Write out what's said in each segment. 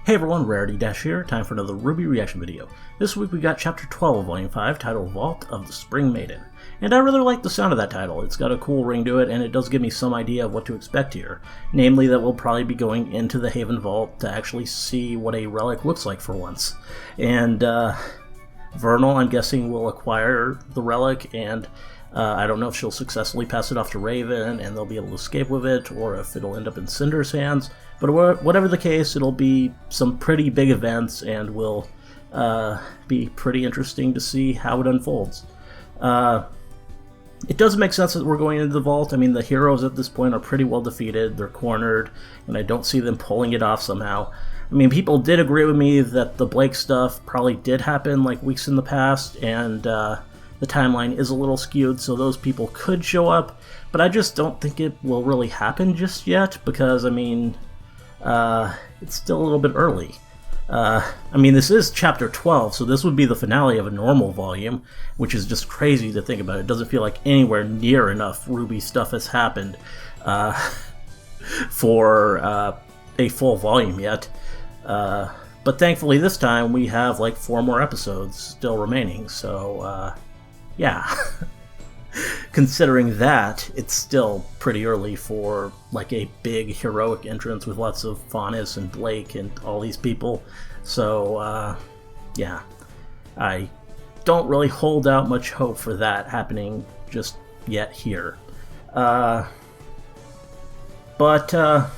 Hey everyone, Rarity Dash here, time for another RWBY reaction video. This week we got Chapter 12 of Volume 5, titled Vault of the Spring Maiden. And I really like the sound of that title. It's got a cool ring to it, and it does give me some idea of what to expect here. Namely that we'll probably be going into the Haven Vault to actually see what a relic looks like for once. And, Vernal, I'm guessing, will acquire the relic, and I don't know if she'll successfully pass it off to Raven and they'll be able to escape with it, or if it'll end up in Cinder's hands. But whatever the case, it'll be some pretty big events and will be pretty interesting to see how it unfolds. It does make sense that we're going into the vault. I mean, the heroes at this point are pretty well defeated, they're cornered, and I don't see them pulling it off somehow. I mean, people did agree with me that the Blake stuff probably did happen like weeks in the past, and the timeline is a little skewed, so those people could show up, but I just don't think it will really happen just yet, because, I mean, it's still a little bit early. I mean, this is Chapter 12, so this would be the finale of a normal volume, which is just crazy to think about. It doesn't feel like anywhere near enough RWBY stuff has happened for a full volume yet. But thankfully this time we have like 4 more episodes still remaining, so yeah. Considering that, it's still pretty early for like a big heroic entrance with lots of Faunus and Blake and all these people. So yeah, I don't really hold out much hope for that happening just yet here. But that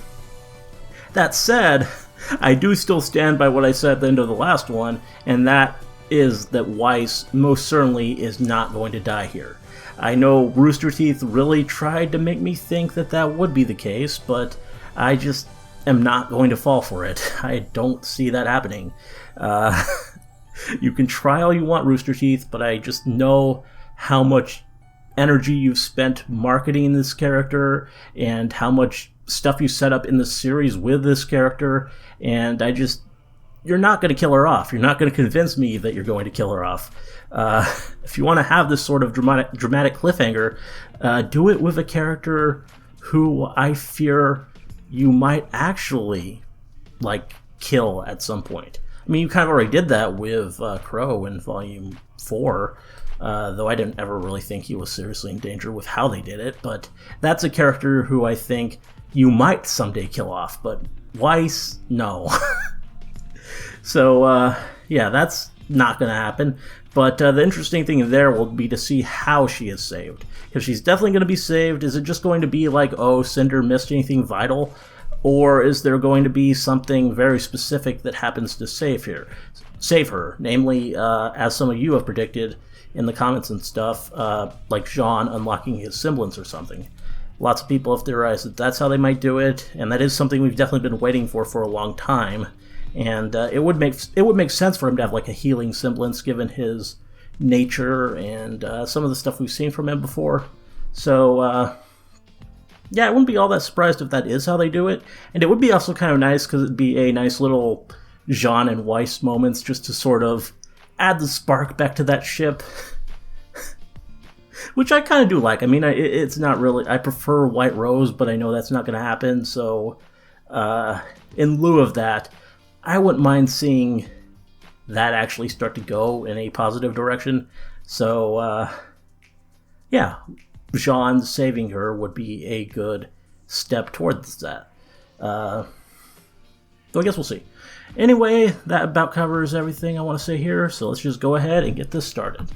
said, I do still stand by what I said at the end of the last one, and that is that Weiss most certainly is not going to die here. I know Rooster Teeth really tried to make me think that that would be the case, but I just am not going to fall for it. I don't see that happening. You can try all you want, Rooster Teeth, but I just know how much energy you've spent marketing this character and how much stuff you set up in the series with this character, and you're not going to kill her off. You're not going to convince me that you're going to kill her off. If you want to have this sort of dramatic cliffhanger, do it with a character who I fear you might actually, like, kill at some point. I mean, you kind of already did that with Crow in Volume 4, though I didn't ever really think he was seriously in danger with how they did it, but that's a character who I think you might someday kill off, but Weiss, no. So, yeah, that's not going to happen. But the interesting thing there will be to see how she is saved. If she's definitely going to be saved, is it just going to be like, oh, Cinder missed anything vital? Or is there going to be something very specific that happens to save her? Namely, as some of you have predicted in the comments and stuff, like Jean unlocking his semblance or something. Lots of people have theorized that that's how they might do it, and that is something we've definitely been waiting for a long time. And it would make sense for him to have like a healing semblance given his nature and some of the stuff we've seen from him before. So yeah, I wouldn't be all that surprised if that is how they do it. And it would be also kind of nice because it'd be a nice little Jean and Weiss moments just to sort of add the spark back to that ship. Which I kind of do like. I mean, it's not really... I prefer White Rose, but I know that's not going to happen. So in lieu of that, I wouldn't mind seeing that actually start to go in a positive direction. So, yeah, Jean saving her would be a good step towards that. So I guess we'll see. Anyway, that about covers everything I want to say here, so let's just go ahead and get this started.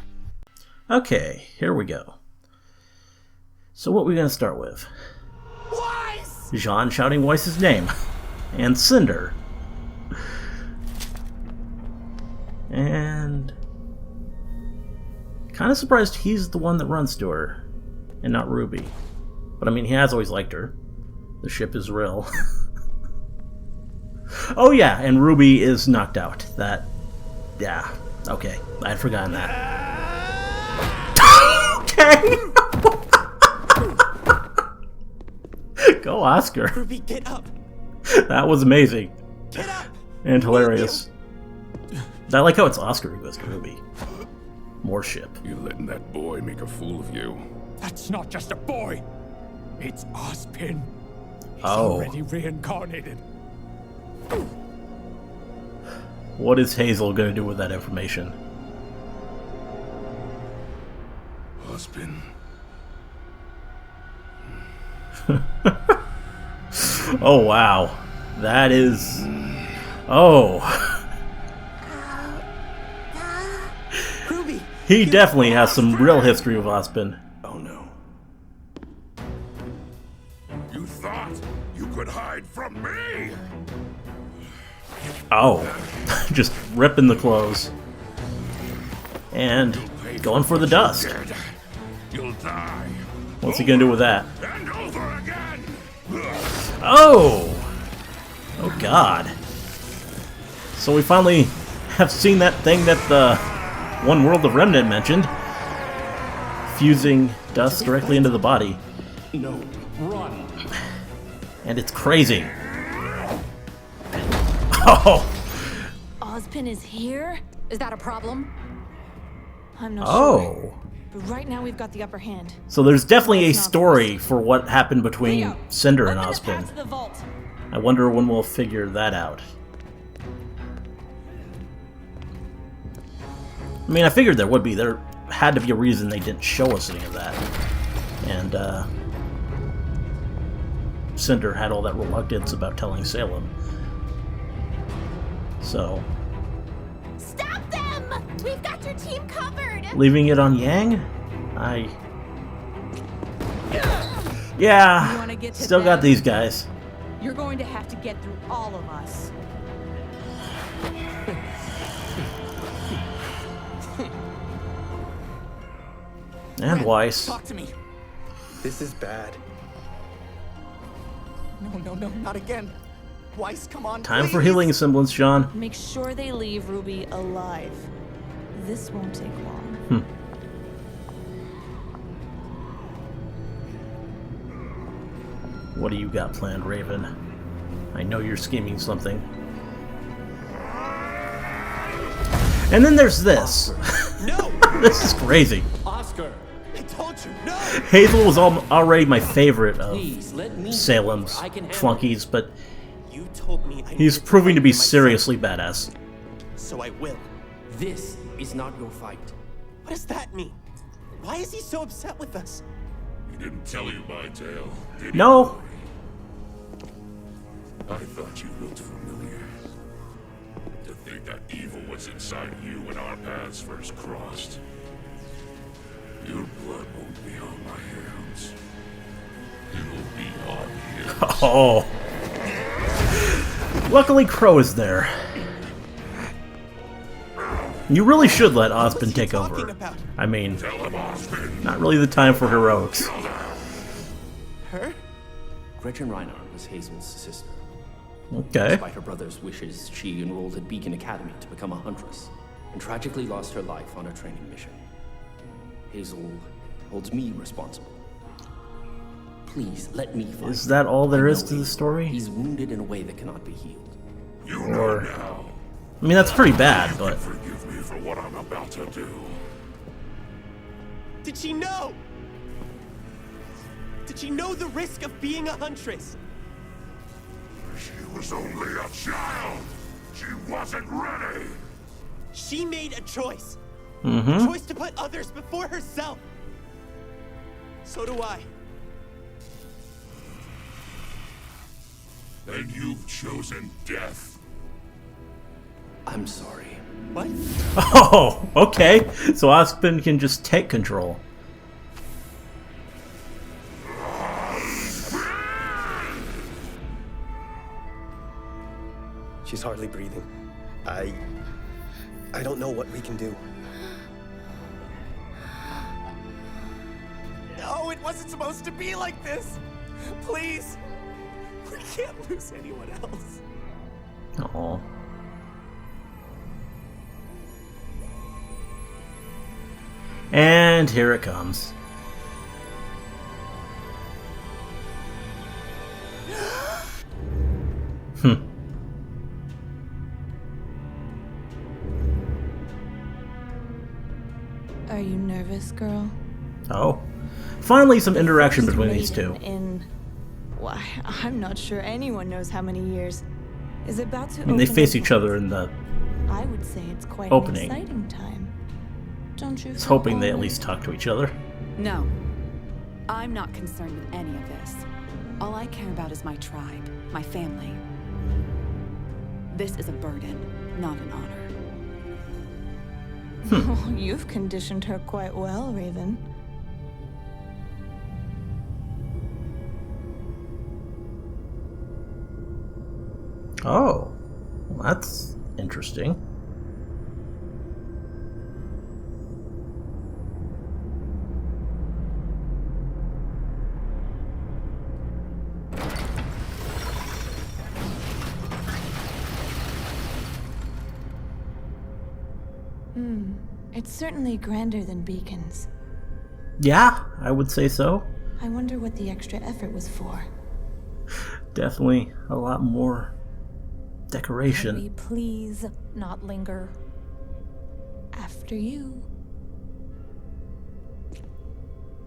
Okay, here we go. So what are we going to start with? Weiss! Jean shouting Weiss's name. And Cinder. And kind of surprised he's the one that runs to her and not RWBY. But I mean, he has always liked her. The ship is real. Oh yeah, and RWBY is knocked out. That, yeah, okay, I'd forgotten that. Okay. Go Oscar. RWBY, get up. That was amazing. Get up. And hilarious. I like how it's Oscar who goes to RWBY. More ship. You letting that boy make a fool of you? That's not just a boy. It's Ozpin. He's Oh. already reincarnated. What is Hazel gonna do with that information? Husband. Oh wow. That is... Oh. RWBY! He definitely has some real history with Ozpin. Oh no. You thought you could hide from me? Oh. Just ripping the clothes. And going for the dust. You'll die. What's he gonna do with that? And over again. Oh! Oh god. So we finally have seen that thing that the One World of Remnant mentioned. Fusing dust directly into the body. No, run! And it's crazy. Oh! Ozpin is here? Is that a problem? I'm not sure. Oh! But right now we've got the upper hand. So there's definitely a story for what happened between Cinder and Open the path Ozpin. to the vault. I wonder when we'll figure that out. I mean, I figured there would be. There had to be a reason they didn't show us any of that. And, Cinder had all that reluctance about telling Salem. So... Stop them! We've got your team covered! leaving it on Yang? You Yeah, wanna get to still got bed? these guys. You're going to have to get through all of us. And Weiss. Talk to me! This is bad. No, not again. Weiss, come on, Time for please. healing semblance, Sean. Make sure they leave RWBY alive. This won't take long. What do you got planned, Raven? I know you're scheming something. And then there's this. No! This is crazy. Oscar! I told you, no! Hazel was already my favorite of Please let me Salem's I can handle flunkies, but You told me I he's needed proving to be fight for myself, seriously badass. so I will. This is not your fight. What does that mean? Why is he so upset with us? He didn't tell you my tale, did he? No. I thought you looked familiar. To think that evil was inside you when our paths first crossed. Your blood won't be on my hands. It'll be on his. Oh. Luckily, Crow is there. You really should let Ozpin take over. About? I mean, Tell him, Osmond. not really the time for heroics. Her? Gretchen Reinhardt was Hazel's sister. Okay. Despite her brother's wishes, she enrolled at Beacon Academy to become a huntress, and tragically lost her life on a training mission. Hazel holds me responsible. Please, let me fight. Is that all there I is know to the story? He's wounded in a way that cannot be healed. You Or- know now. I mean, that's pretty bad, but... Forgive me for what I'm about to do. Did she know? Did she know the risk of being a huntress? She was only a child. She wasn't ready. She made a choice. Mm-hmm. A choice to put others before herself. So do I. And you've chosen death. I'm sorry. What? Oh, okay. So Ozpin can just take control. She's hardly breathing. I don't know what we can do. No, it wasn't supposed to be like this. Please. We can't lose anyone else. Oh. And here it comes. Are you nervous, girl? Oh. Finally, some interaction between these two. In, why, I'm not sure anyone knows how many years. Is about to I mean, they open face a each vault. other in the I would say it's quite Opening. an exciting time. Don't you? I was hoping they at least talk to each other. No. I'm not concerned with any of this. All I care about is my tribe, my family. This is a burden, not an honor. You've conditioned her quite well, Raven. Oh, well, that's interesting. It's certainly grander than beacons. Yeah, I would say so. I wonder what the extra effort was for. Definitely a lot more Can decoration. we please not linger? After you.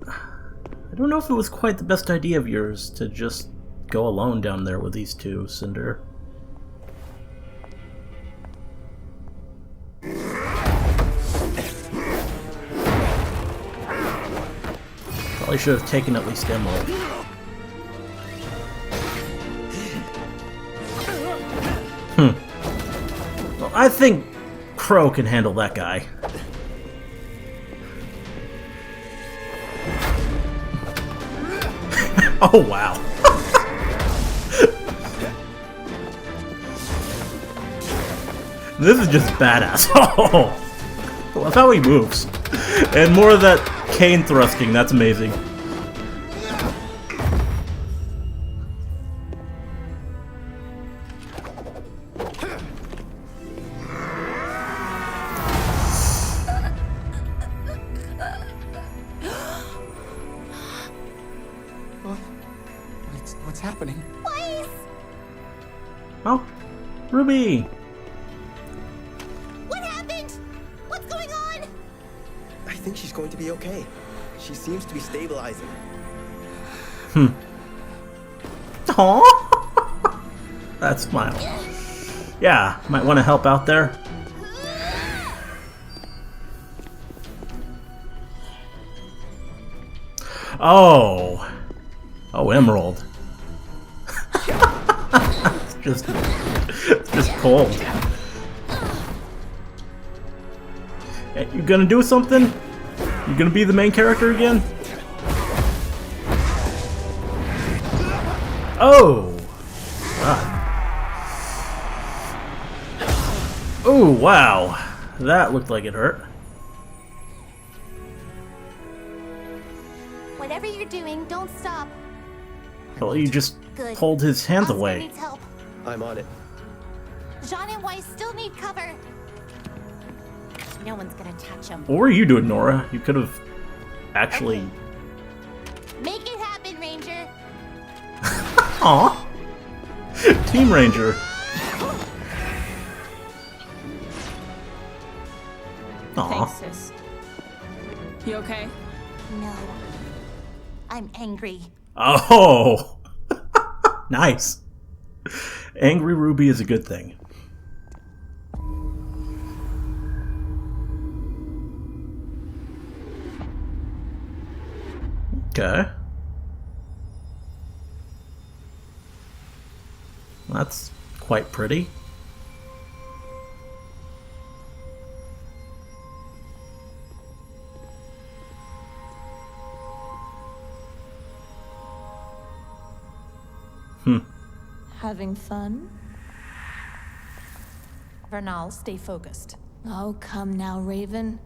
I don't know if it was quite the best idea of yours to just go alone down there with these two, Cinder. Probably should have taken at least Emerald. Well, I think Crow can handle that guy. Oh, wow. This is just badass. Oh, I love how he moves. And more of that cane thrusting, that's amazing. What's happening? Oh, Ruby! What happened? What's going on? I think she's going to be okay. She seems to be stabilizing. Aww! That smile. Yeah, might want to help out there. Oh. Oh, Emerald. it's just cold. Hey, you gonna do something? You gonna be the main character again? Oh! God. Oh, wow. That looked like it hurt. Whatever you're doing, don't stop. Well, you just Good. pulled his hands Oscar away. needs help. I'm on it. Jean and Weiss still need cover. No one's gonna touch him. What were you doing, Nora? You could have actually... Make it happen, Ranger. Aw! Team Ranger. Aw. Thanks, sis. You okay? No. I'm angry. Oh! Nice. Angry Ruby is a good thing. Okay. That's quite pretty. Having fun? Vernal, stay focused. Oh, come now, Raven.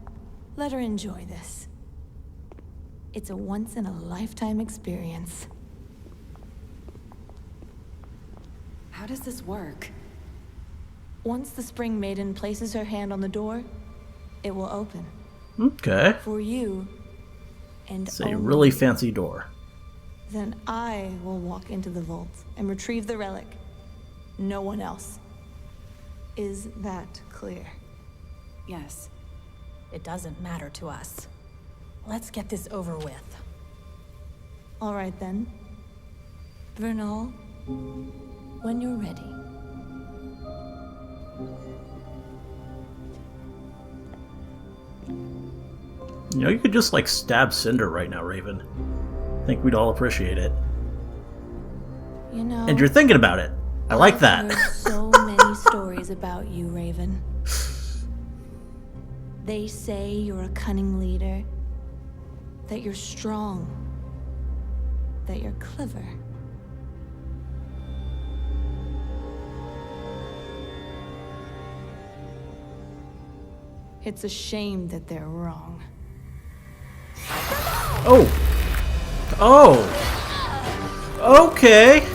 Let her enjoy this. It's a once-in-a-lifetime experience. How does this work? Once the Spring Maiden places her hand on the door, it will open. Okay. For you, and It's a only really you. fancy door. Then I will walk into the vault and retrieve the relic. No one else. Is that clear? Yes. It doesn't matter to us. Let's get this over with. All right then. Vernal, when you're ready. You know, you could just, like, stab Cinder right now, Raven. I think we'd all appreciate it. You know, And you're thinking about it. I like that. I've heard so many stories about you, Raven. They say you're a cunning leader, that you're strong, that you're clever. It's a shame that they're wrong. Oh! Oh! Okay!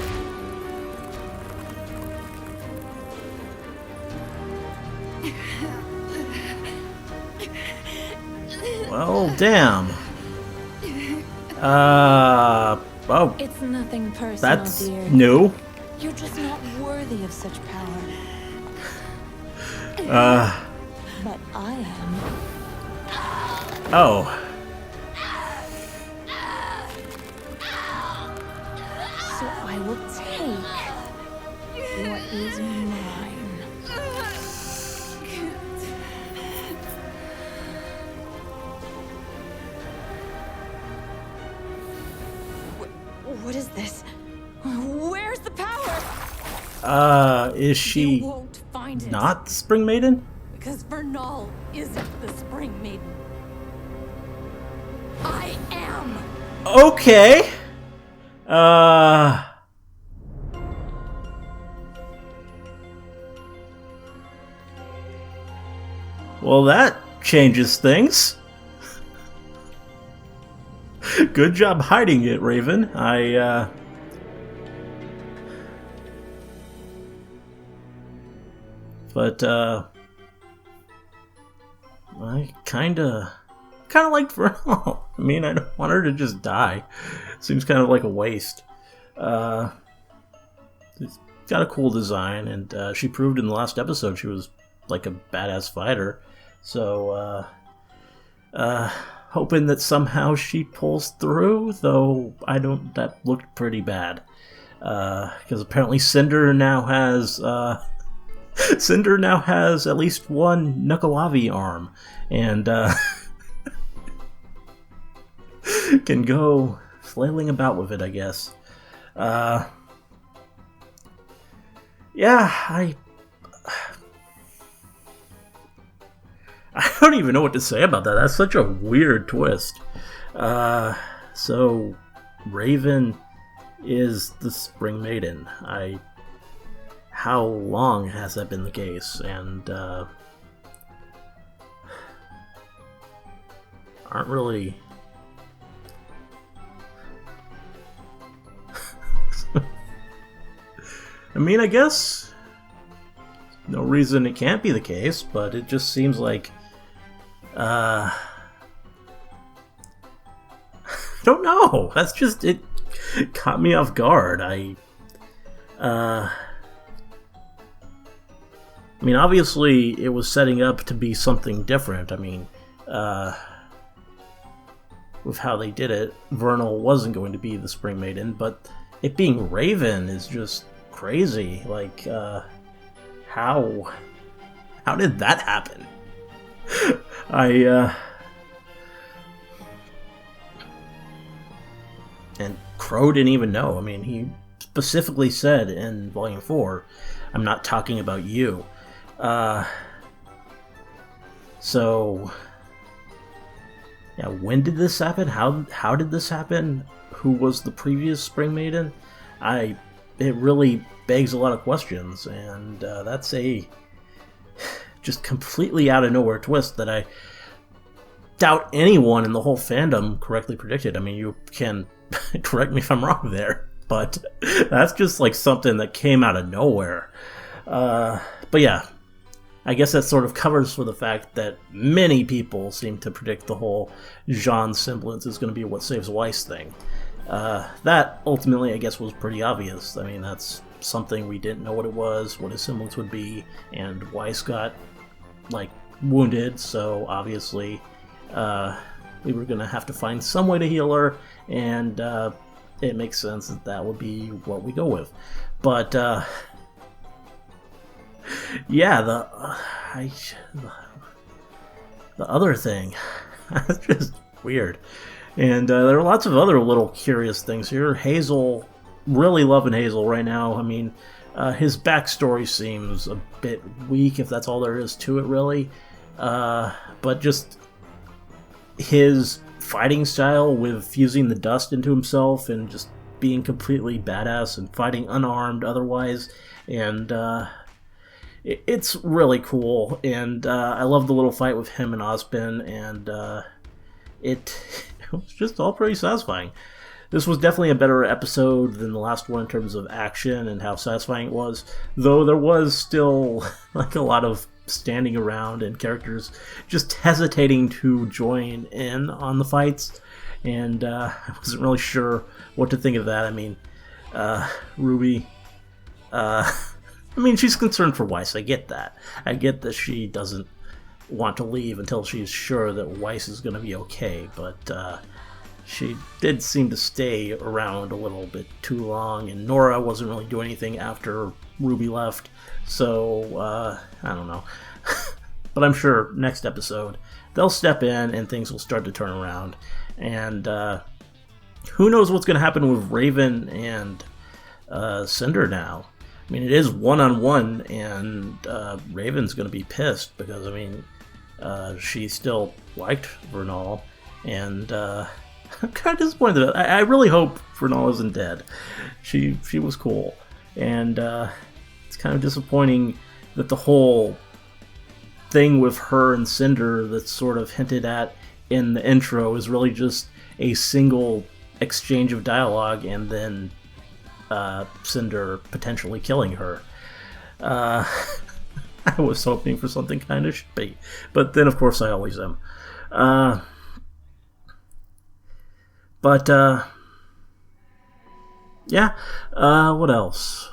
Well, damn. Oh. It's nothing personal, That's dear. new. You're just not worthy of such power. But I am. Oh. So I will take what is mine. What is this? Where's the power? Is she You won't find it. not the Spring Maiden? Because Vernal isn't the Spring Maiden. I am. Okay. Well, that changes things. Good job hiding it, Raven. But, I kinda like Vernal. I mean, I don't want her to just die. Seems kind of like a waste. It's got a cool design, and she proved in the last episode she was like a badass fighter. So, hoping that somehow she pulls through, though that looked pretty bad. Because apparently Cinder now has at least one Knuckleavi arm, and can go flailing about with it, I guess. Yeah, I don't even know what to say about that. That's such a weird twist. So Raven is the Spring Maiden. How long has that been the case? And aren't really. I mean, I guess no reason it can't be the case, but it just seems like I don't know. That's just it. Caught me off guard. I mean, obviously, it was setting up to be something different. I mean, with how they did it, Vernal wasn't going to be the Spring Maiden, but it being Raven is just crazy. Like, how did that happen? And Crow didn't even know. I mean, he specifically said in Volume 4, "I'm not talking about you." So, yeah, when did this happen? How did this happen? Who was the previous Spring Maiden? It really begs a lot of questions, and that's a just completely out of nowhere twist that I doubt anyone in the whole fandom correctly predicted. I mean, you can correct me if I'm wrong there, but that's just like something that came out of nowhere. But yeah, I guess that sort of covers for the fact that many people seem to predict the whole Jean semblance is going to be what saves Weiss thing. That ultimately, I guess, was pretty obvious. I mean, that's something we didn't know what it was, what his semblance would be, and Weiss got, like, wounded, so obviously we were going to have to find some way to heal her, and it makes sense that that would be what we go with. But, yeah, the other thing, That's just weird. And there are lots of other little curious things here. Hazel, really loving Hazel right now. I mean, his backstory seems a bit weak, if that's all there is to it, really. But just his fighting style with fusing the dust into himself and just being completely badass and fighting unarmed otherwise. And it's really cool. And I love the little fight with him and Ozpin. And it was just all pretty satisfying. This was definitely a better episode than the last one in terms of action and how satisfying it was, though there was still like a lot of standing around and characters just hesitating to join in on the fights, and I wasn't really sure what to think of that. I mean, RWBY, I mean, she's concerned for Weiss. I get that. I get that she doesn't want to leave until she's sure that Weiss is going to be okay, but she did seem to stay around a little bit too long, and Nora wasn't really doing anything after RWBY left, so I don't know. But I'm sure next episode they'll step in and things will start to turn around, and who knows what's going to happen with Raven and Cinder now. I mean, it is one-on-one, and Raven's going to be pissed because, I mean, she still liked Vernal, and I'm kind of disappointed. I really hope Vernal isn't dead. She was cool, and it's kind of disappointing that the whole thing with her and Cinder that's sort of hinted at in the intro is really just a single exchange of dialogue and then Cinder potentially killing her. I was hoping for something kind of shitty, but then of course I always am. But yeah, what else?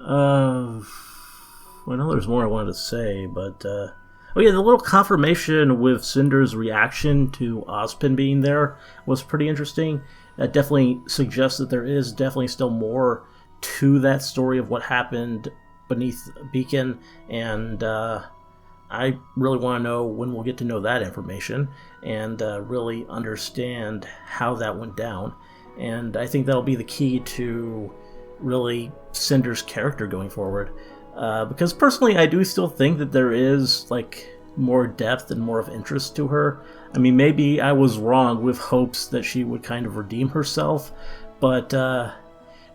I know there's more I wanted to say, but oh yeah, the little confirmation with Cinder's reaction to Ozpin being there was pretty interesting. That definitely suggests that there is definitely still more to that story of what happened beneath Beacon, and I really want to know when we'll get to know that information and really understand how that went down. And I think that'll be the key to really Cinder's character going forward. Because personally, I do still think that there is like more depth and more of interest to her. I mean, maybe I was wrong with hopes that she would kind of redeem herself, but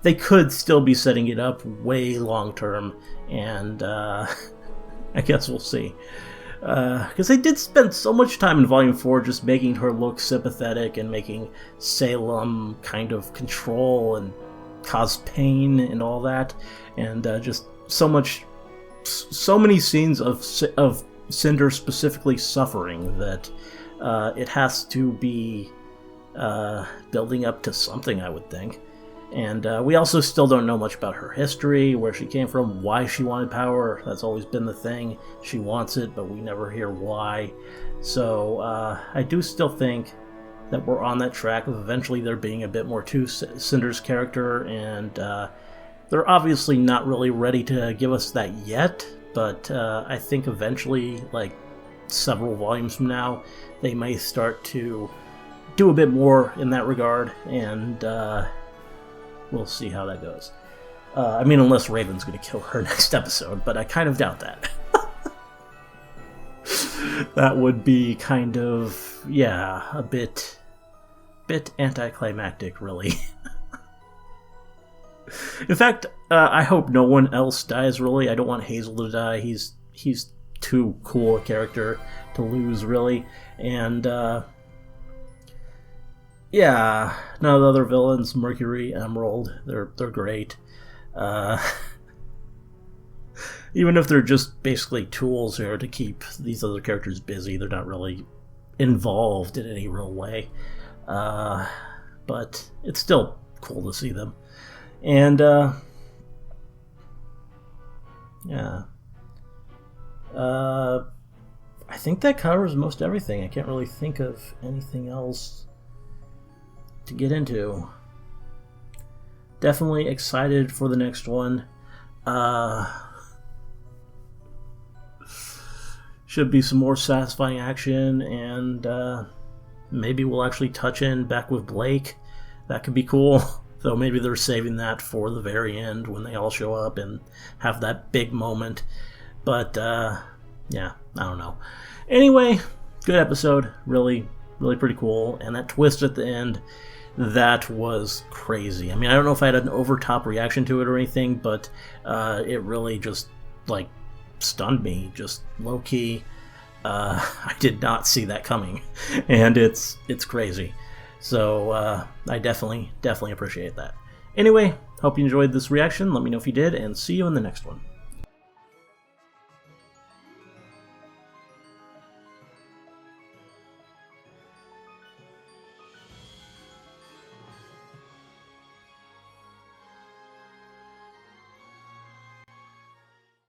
they could still be setting it up way long term, and I guess we'll see. Because they did spend so much time in Volume 4 just making her look sympathetic and making Salem kind of control and cause pain and all that, and just so many scenes of Cinder specifically suffering that it has to be building up to something, I would think. And we also still don't know much about her history, where she came from, why she wanted power. That's always been the thing. She wants it, but we never hear why. So I do still think that we're on that track of eventually there being a bit more to Cinder's character, and they're obviously not really ready to give us that yet, but I think eventually, like several volumes from now, they may start to do a bit more in that regard, and we'll see how that goes. I mean, unless Raven's going to kill her next episode, but I kind of doubt that. That would be kind of, yeah, a bit anticlimactic, really. In fact, I hope no one else dies, really. I don't want Hazel to die. He's too cool a character to lose, really. And, yeah, no, the other villains, Mercury, Emerald, they're great. Even if they're just basically tools here to keep these other characters busy, they're not really involved in any real way. But it's still cool to see them. And, yeah. I think that covers most everything. I can't really think of anything else to get into. Definitely excited for the next one. should be some more satisfying action, and maybe we'll actually touch in back with Blake. That could be cool. Though maybe they're saving that for the very end when they all show up and have that big moment. But, yeah, I don't know. Anyway, good episode. Really, really pretty cool. And that twist at the end, that was crazy. I mean, I don't know if I had an over-top reaction to it or anything, but it really just, like, stunned me. Just low-key. I did not see that coming. And it's crazy. So I definitely appreciate that. Anyway, hope you enjoyed this reaction. Let me know if you did, and see you in the next one.